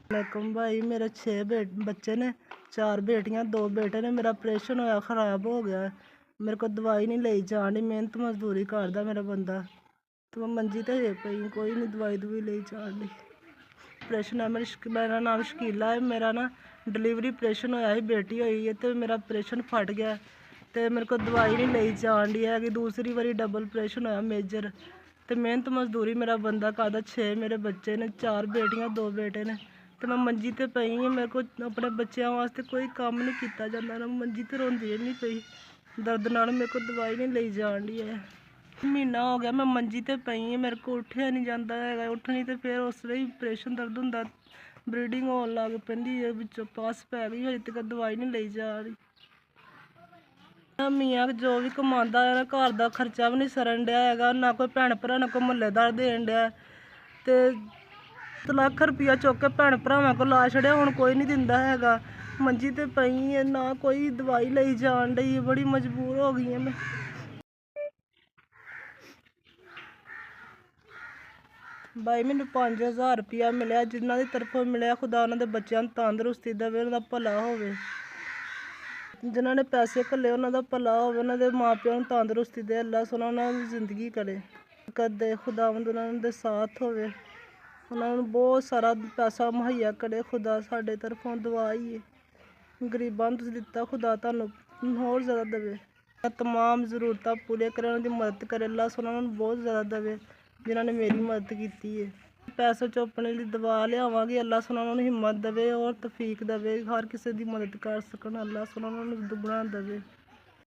वालेकुम भाई, मेरे 6 बच्चे ने, 4 बेटियां 2 बेटे ने। मेरा ऑपरेशन होया खराब हो गया। मेरे को दवाई नहीं ਲਈ जानी, मेहनत मजदूरी करदा मेरा बंदा, तो मैं मंजी ते पई, कोई नहीं दवाई दवुई ਲਈ जानी। ऑपरेशन है मेरा नाम शकीला है। मेरा ना डिलीवरी ऑपरेशन होया ही, बेटी हुई है तो मेरा ऑपरेशन फट गया, तो मेरे को दवाई नहीं ਲਈ जान दी है कि दूसरी बारी डबल ऑपरेशन होया मेजर, तो मेहनत मजदूरी मेरा बंदा करदा। 6 मेरे बच्चे ने, 4 बेटियां 2 बेटे ने, तो मैं मंजी ते पई हाँ। मेरे को अपने बच्चों वास्ते कोई काम नहीं किया जाता, मैं मंजी ते रोंदी नहीं पई दर्द नाल। मेरे को दवाई नहीं ਲਈ जान दी है। महीना हो गया मैं मंजी ते पई हाँ, मेरे को उठिया नहीं जाता है। उठनी तो फिर उस ही ऑपरेशन दर्द होंदा, ब्लीडिंग होन लग पैंदी है, विचों पास पै गई, हजे तक दवाई नहीं ਲਈ जा रही। मियाँ जो भी कमांदा है ना, घर का खर्चा भी नहीं सरन दिया है, ना कोई भैन भरा ना कोई मुहल्लेदार देन दिया, तो 7 लाख रुपया चुक के भैन भरावां को ला छड़िया, हुण कोई नहीं दिंदा हैगा। मंजी ते पई है, ना कोई दवाई ਲਈ जान दी, बड़ी मजबूर हो गई है मैं। भाई मैनू 5000 रुपया मिले, जिन्हों की तरफों मिले, खुदा उन्होंने बच्चों तंदुरुस्ती देवे, उन्होंने भला होवे। जिन्होंने पैसे घल्ले उन्होंने भला होवे, उन्होंने माँ प्यो नूं तंदुरुस्ती दे, अल्लाह सुना उन्होंने जिंदगी करे कदे, खुदावंद उन्होंने साथ होवे, उन्होंने बहुत सारा पैसा मुहैया करे। खुदा साडे तरफों दुआ ही है, गरीबां नूं दिता, खुदा तुहानूं होर ज़्यादा देवे, तमाम जरूरतां पूरियां करे, उन्होंने मदद करे। अल्लाह सुना उन्होंने बहुत ज़्यादा देवे, जिन्होंने मेरी मदद की है। पैसे चो अपने लिए दवा लियावांगी, अल्लाह सुना उन्होंने हिम्मत देवे और तौफीक देवे, हर किसी की मदद कर सकन, अल्लाह सुना उन्होंने दुगना देवे।